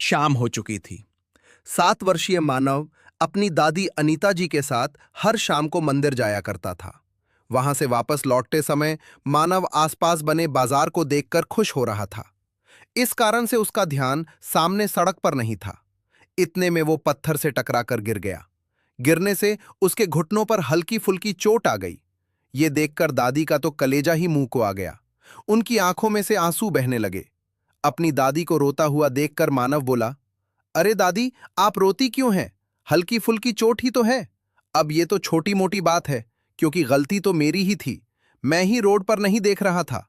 शाम हो चुकी थी। 7 वर्षीय मानव अपनी दादी अनीता जी के साथ हर शाम को मंदिर जाया करता था। वहां से वापस लौटते समय मानव आसपास बने बाजार को देखकर खुश हो रहा था। इस कारण से उसका ध्यान सामने सड़क पर नहीं था। इतने में वो पत्थर से टकराकर गिर गया। गिरने से उसके घुटनों पर हल्की फुल्की चोट आ गई। ये देखकर दादी का तो कलेजा ही मुंह को आ गया। उनकी आंखों में से आंसू बहने लगे। अपनी दादी को रोता हुआ देखकर मानव बोला, अरे दादी, आप रोती क्यों हैं? हल्की फुल्की चोट ही तो है। अब ये तो छोटी मोटी बात है, क्योंकि गलती तो मेरी ही थी। मैं ही रोड पर नहीं देख रहा था।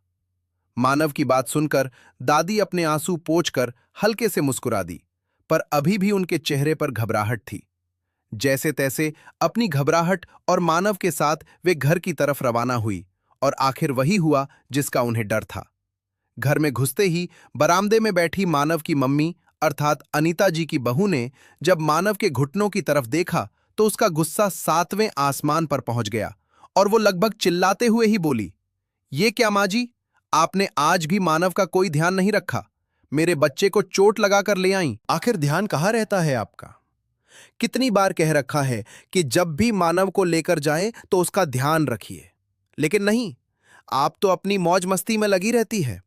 मानव की बात सुनकर दादी अपने आंसू पोंछकर हल्के से मुस्कुरा दी, पर अभी भी उनके चेहरे पर घबराहट थी। जैसे तैसे अपनी घबराहट और मानव के साथ वे घर की तरफ रवाना हुई, और आखिर वही हुआ जिसका उन्हें डर था। घर में घुसते ही बरामदे में बैठी मानव की मम्मी अर्थात अनीता जी की बहू ने जब मानव के घुटनों की तरफ देखा तो उसका गुस्सा 7वें आसमान पर पहुंच गया, और वो लगभग चिल्लाते हुए ही बोली, ये क्या माँ जी, आपने आज भी मानव का कोई ध्यान नहीं रखा। मेरे बच्चे को चोट लगाकर ले आई। आखिर ध्यान कहाँ रहता है आपका? कितनी बार कह रखा है कि जब भी मानव को लेकर जाएं तो उसका ध्यान रखिए, लेकिन नहीं, आप तो अपनी मौज मस्ती में लगी रहती है।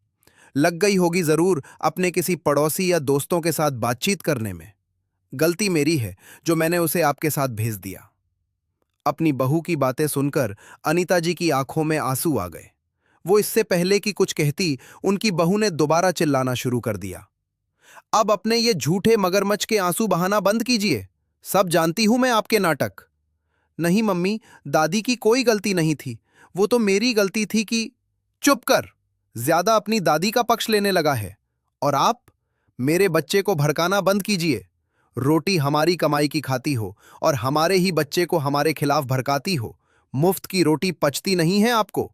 लग गई होगी जरूर अपने किसी पड़ोसी या दोस्तों के साथ बातचीत करने में। गलती मेरी है जो मैंने उसे आपके साथ भेज दिया। अपनी बहू की बातें सुनकर अनीता जी की आंखों में आंसू आ गए। वो इससे पहले कि कुछ कहती, उनकी बहू ने दोबारा चिल्लाना शुरू कर दिया, अब अपने ये झूठे मगरमच्छ के आंसू बहाना बंद कीजिए। सब जानती हूं मैं आपके नाटक। नहीं मम्मी, दादी की कोई गलती नहीं थी, वो तो मेरी गलती थी कि। चुप कर, ज्यादा अपनी दादी का पक्ष लेने लगा है। और आप मेरे बच्चे को भड़काना बंद कीजिए। रोटी हमारी कमाई की खाती हो और हमारे ही बच्चे को हमारे खिलाफ भड़काती हो। मुफ्त की रोटी पचती नहीं है आपको।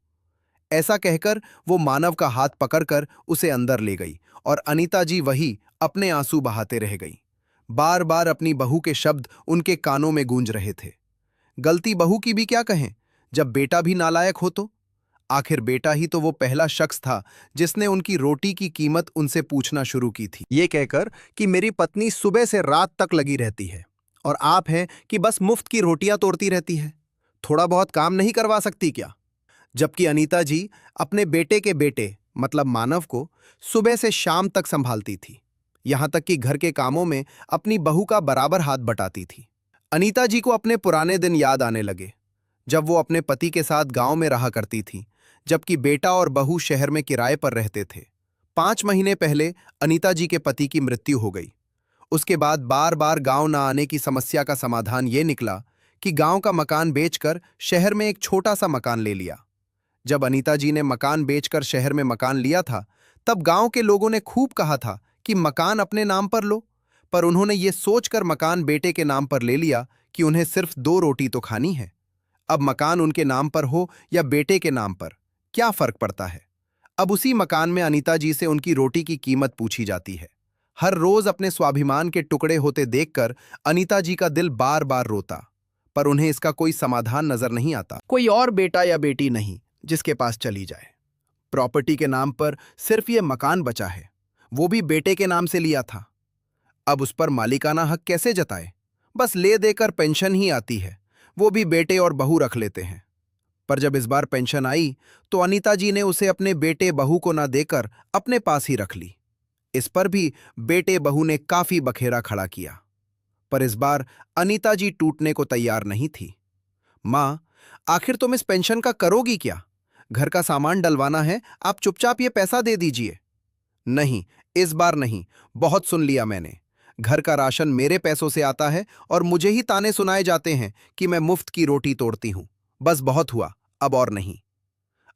ऐसा कहकर वो मानव का हाथ पकड़कर उसे अंदर ले गई, और अनीता जी वही अपने आंसू बहाते रह गई। बार बार अपनी बहू के शब्द उनके कानों में गूंज रहे थे। गलती बहू की भी क्या कहें, जब बेटा भी नालायक हो तो। आखिर बेटा ही तो वो पहला शख्स था जिसने उनकी रोटी की कीमत उनसे पूछना शुरू की थी। ये कहकर कि मेरी पत्नी सुबह से रात तक लगी रहती है, और आप हैं कि बस मुफ्त की रोटियां तोड़ती रहती है। थोड़ा बहुत काम नहीं करवा सकती क्या? जबकि अनीता जी अपने बेटे के बेटे मतलब मानव को सुबह से शाम तक संभालती थी, यहां तक कि घर के कामों में अपनी बहू का बराबर हाथ बटाती थी। अनीता जी को अपने पुराने दिन याद आने लगे, जब वो अपने पति के साथ गांव में रहा करती थी, जबकि बेटा और बहू शहर में किराए पर रहते थे। 5 महीने पहले अनीता जी के पति की मृत्यु हो गई। उसके बाद बार बार गांव न आने की समस्या का समाधान ये निकला कि गांव का मकान बेचकर शहर में एक छोटा सा मकान ले लिया। जब अनीता जी ने मकान बेचकर शहर में मकान लिया था, तब गांव के लोगों ने खूब कहा था कि मकान अपने नाम पर लो, पर उन्होंने ये सोचकर मकान बेटे के नाम पर ले लिया कि उन्हें सिर्फ 2 रोटी तो खानी है। अब मकान उनके नाम पर हो या बेटे के नाम पर, क्या फर्क पड़ता है। अब उसी मकान में अनीता जी से उनकी रोटी की कीमत पूछी जाती है। हर रोज अपने स्वाभिमान के टुकड़े होते देखकर अनीता जी का दिल बार बार रोता, पर उन्हें इसका कोई समाधान नजर नहीं आता। कोई और बेटा या बेटी नहीं जिसके पास चली जाए। प्रॉपर्टी के नाम पर सिर्फ ये मकान बचा है, वो भी बेटे के नाम से लिया था। अब उस पर मालिकाना हक कैसे जताए? बस ले देकर पेंशन ही आती है, वो भी बेटे और बहू रख लेते हैं। पर जब इस बार पेंशन आई तो अनीता जी ने उसे अपने बेटे बहू को ना देकर अपने पास ही रख ली। इस पर भी बेटे बहू ने काफी बखेड़ा खड़ा किया, पर इस बार अनीता जी टूटने को तैयार नहीं थी। मां, आखिर तुम इस पेंशन का करोगी क्या? घर का सामान डलवाना है, आप चुपचाप ये पैसा दे दीजिए। नहीं, इस बार नहीं, बहुत सुन लिया मैंने। घर का राशन मेरे पैसों से आता है और मुझे ही ताने सुनाए जाते हैं कि मैं मुफ्त की रोटी तोड़ती हूं। बस बहुत हुआ, अब और नहीं।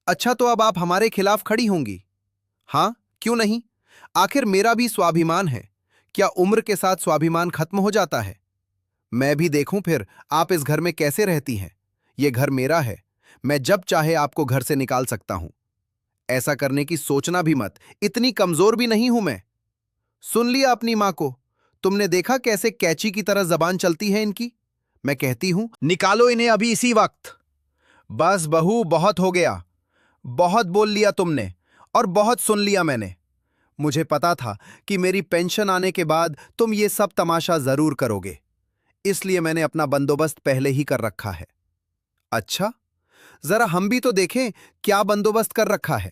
अच्छा, तो अब आप हमारे खिलाफ खड़ी होंगी? हां, क्यों नहीं? आखिर मेरा भी स्वाभिमान है। क्या उम्र के साथ स्वाभिमान खत्म हो जाता है? मैं भी देखूं फिर आप इस घर में कैसे रहती हैं। ये घर मेरा है, मैं जब चाहे आपको घर से निकाल सकता हूं। ऐसा करने की सोचना भी मत, इतनी कमजोर भी नहीं हूं मैं। सुन लिया अपनी मां को? तुमने देखा कैसे कैची की तरह जबान चलती है इनकी? मैं कहती हूं निकालो इन्हें अभी इसी वक्त। बस बहू, बहुत हो गया। बहुत बोल लिया तुमने और बहुत सुन लिया मैंने। मुझे पता था कि मेरी पेंशन आने के बाद तुम ये सब तमाशा जरूर करोगे, इसलिए मैंने अपना बंदोबस्त पहले ही कर रखा है। अच्छा, जरा हम भी तो देखें क्या बंदोबस्त कर रखा है।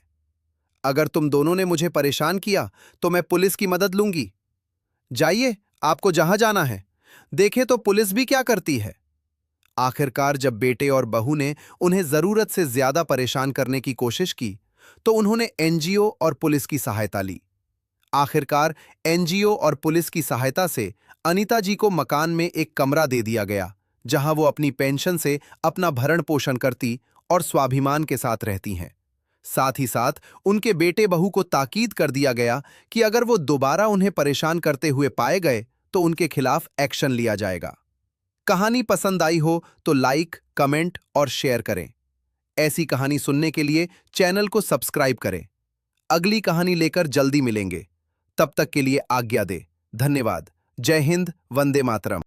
अगर तुम दोनों ने मुझे परेशान किया तो मैं पुलिस की मदद लूंगी। जाइए, आपको जहां जाना है। देखे तो पुलिस भी क्या करती है। आखिरकार जब बेटे और बहू ने उन्हें जरूरत से ज्यादा परेशान करने की कोशिश की, तो उन्होंने एनजीओ और पुलिस की सहायता ली। आखिरकार एनजीओ और पुलिस की सहायता से अनीता जी को मकान में एक कमरा दे दिया गया, जहां वो अपनी पेंशन से अपना भरण पोषण करती और स्वाभिमान के साथ रहती हैं। साथ ही साथ उनके बेटे बहू को ताकीद कर दिया गया कि अगर वो दोबारा उन्हें परेशान करते हुए पाए गए तो उनके खिलाफ एक्शन लिया जाएगा। कहानी पसंद आई हो तो लाइक, कमेंट और शेयर करें। ऐसी कहानी सुनने के लिए चैनल को सब्सक्राइब करें। अगली कहानी लेकर जल्दी मिलेंगे। तब तक के लिए आज्ञा दे। धन्यवाद। जय हिंद। वंदे मातरम।